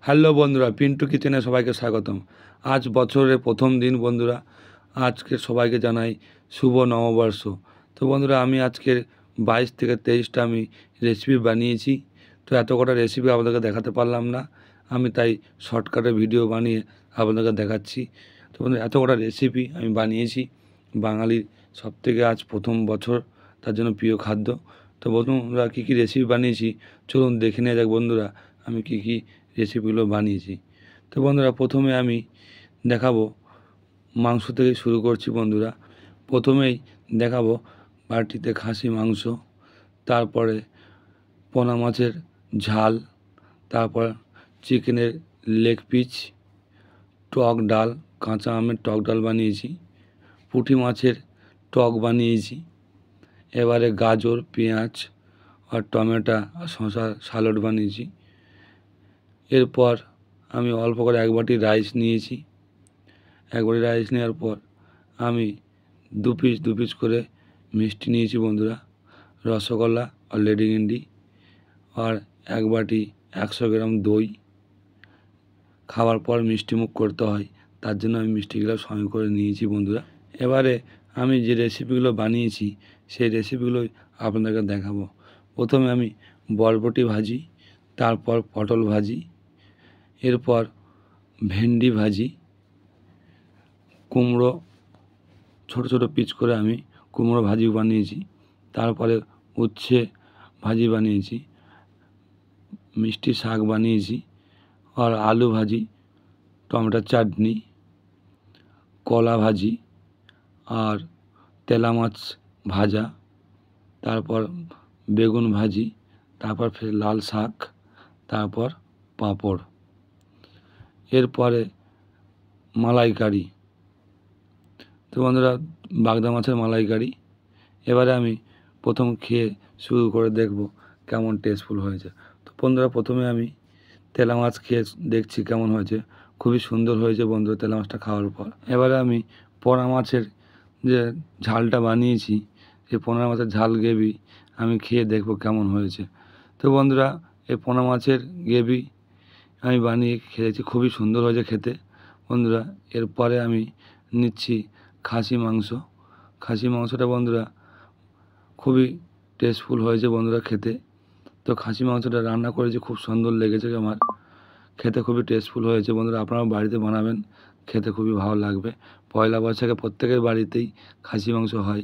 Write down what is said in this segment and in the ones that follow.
Hello বন্ধুরা, পিন্টু কিচেনে সবাইকে স্বাগতম। আজ বছরের প্রথম দিন বন্ধুরা। আজকে সবাইকে জানাই শুভ নববর্ষ। তো বন্ধুরা, আমি আজকের 22 থেকে 23টা আমি রেসিপি বানিয়েছি। তো এত কটা রেসিপি আপনাদেরকে দেখাতে পারলাম না, আমি তাই শর্টকাটে ভিডিও বানিয়ে আপনাদেরকে দেখাচ্ছি। তো বন্ধুরা, এত কটা রেসিপি আমি বানিয়েছি। বাঙালির সবথেকে আজ প্রথম বছর, তার জন্য প্রিয় খাদ্য। তো বন্ধুরা, কী কী রেসিপি বানিয়েছি চলুন দেখে নেওয়া যাক বন্ধুরা, আমি কী কী রেসিপিগুলো বানিয়েছি। তো বন্ধুরা, প্রথমে আমি দেখাবো মাংস থেকে শুরু করছি বন্ধুরা। প্রথমেই দেখাবো বাটিতে খাসি মাংস, তারপরে পোনা মাছের ঝাল, তারপর চিকেনের লেগ পিস, টক ডাল, কাঁচা আমের টক ডাল বানিয়েছি, পুঁটি মাছের টক বানিয়েছি, এবারে গাজর, পেঁয়াজ আর টমেটো আর শসা স্যালাড বানিয়েছি। এরপর আমি অল্প করে এক বাটি রাইস নিয়েছি। এক বাটি রাইস নেওয়ার পর আমি দু পিস করে মিষ্টি নিয়েছি বন্ধুরা, রসগোল্লা আর লেডি গিন্ডি, আর এক বাটি 100 গ্রাম দই। খাওয়ার পর মিষ্টি মুখ করতে হয়, তার জন্য আমি মিষ্টিগুলো সঙ্গে করে নিয়েছি বন্ধুরা। এবারে আমি যে রেসিপিগুলো বানিয়েছি সেই রেসিপিগুলোই আপনাদেরকে দেখাবো। প্রথমে আমি বরবটি ভাজি, তারপর পটল ভাজি, এরপর ভেন্ডি ভাজি, কুমড়ো ছোট ছোট পিস করে আমি কুমড়ো ভাজি বানিয়েছি, তারপরে উচ্ছে ভাজি বানিয়েছি, মিষ্টি শাক বানিয়েছি, আর আলু ভাজি, টমেটোর চাটনি, কলা ভাজি, আর তেলা মাছ ভাজা, তারপর বেগুন ভাজি, তারপর ফের লাল শাক, তারপর পাঁপড়, এরপরে মালাইকারি। তো বন্ধুরা, বাগদা মাছের মালাইকারি। এবারে আমি প্রথম খেয়ে শুরু করে দেখব কেমন টেস্টফুল হয়েছে। তো বন্ধুরা, প্রথমে আমি তেলা মাছ খেয়ে দেখছি কেমন হয়েছে। খুবই সুন্দর হয়েছে বন্ধুরা তেলা মাছটা খাওয়ার পর। এবারে আমি পোনা মাছের যে ঝালটা বানিয়েছি, সেই পোনা মাছের ঝাল গ্রেভি আমি খেয়ে দেখব কেমন হয়েছে। তো বন্ধুরা, এই পোনা মাছের গ্রেভি আমি বানিয়ে খেয়েছি, খুবই সুন্দর হয়েছে খেতে বন্ধুরা। এরপরে আমি নিচ্ছি খাসি মাংস। খাসি মাংসটা বন্ধুরা খুবই টেস্টফুল হয়েছে বন্ধুরা খেতে। তো খাসি মাংসটা রান্না করেছি, খুব সুন্দর লেগেছে আমার, খেতে খুবই টেস্টফুল হয়েছে বন্ধুরা। আপনারাও বাড়িতে বানাবেন, খেতে খুবই ভালো লাগবে। পয়লা বৈশাখে প্রত্যেকের বাড়িতেই খাসি মাংস হয়,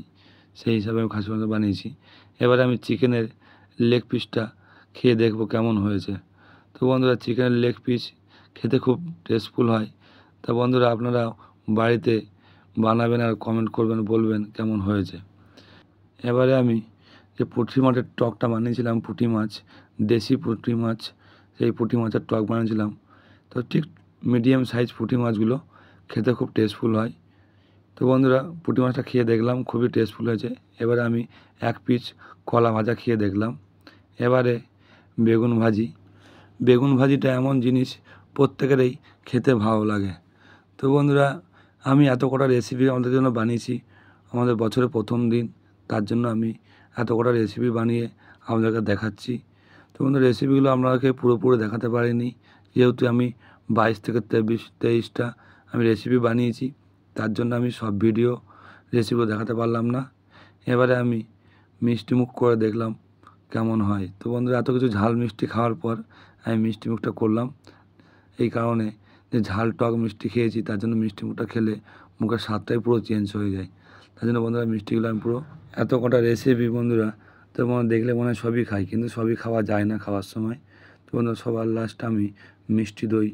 সেই হিসাবে আমি খাসি মাংস বানিয়েছি। এবারে আমি চিকেনের লেগ পিসটা খেয়ে দেখব কেমন হয়েছে। তো বন্ধুরা, চিকেনের লেগ পিস খেতে খুব টেস্টফুল হয়। তা বন্ধুরা, আপনারা বাড়িতে বানাবেন আর কমেন্ট করবেন, বলবেন কেমন হয়েছে। এবারে আমি যে পুঁটি মাছের টকটা বানিয়েছিলাম, পুঁটি মাছ, দেশি পুঁটি মাছ, সেই পুঁটি মাছের টক বানিয়েছিলাম। তো ঠিক মিডিয়াম সাইজ পুঁটি মাছগুলো খেতে খুব টেস্টফুল হয়। তো বন্ধুরা, পুঁটি মাছটা খেয়ে দেখলাম খুবই টেস্টফুল হয়েছে। এবারে আমি এক পিস কলা ভাজা খেয়ে দেখলাম। এবারে বেগুন ভাজি। বেগুন ভাজিটা এমন জিনিস প্রত্যেকেরই খেতে ভালো লাগে। তো বন্ধুরা, আমি এত কটা রেসিপি আমাদের জন্য বানিয়েছি, আমাদের বছরের প্রথম দিন, তার জন্য আমি এত কটা রেসিপি বানিয়ে আপনাদেরকে দেখাচ্ছি। তো বন্ধুরা, রেসিপিগুলো আপনাদেরকে পুরোপুরি দেখাতে পারিনি, যেহেতু আমি 22 থেকে 23টা আমি রেসিপি বানিয়েছি, তার জন্য আমি সব ভিডিও রেসিপিও দেখাতে পারলাম না। এবারে আমি মিষ্টি মুখ করে দেখলাম কেমন হয়। তো বন্ধুরা, এত কিছু ঝাল মিষ্টি খাওয়ার পর আমি মিষ্টি মুখটা করলাম, এই কারণে যে ঝাল টক মিষ্টি খেয়েছি, তার জন্য মিষ্টি মুখটা খেলে মুখের স্বাদটাই পুরো চেঞ্জ হয়ে যায়। তার জন্য বন্ধুরা, মিষ্টিগুলো আমি পুরো এত কটা রেসিপি বন্ধুরা, তো মনে দেখলে মনে হয় সবই খাই, কিন্তু সবই খাওয়া যায় না খাওয়ার সময়। তো বন্ধুরা, সবার লাস্ট আমি মিষ্টি দই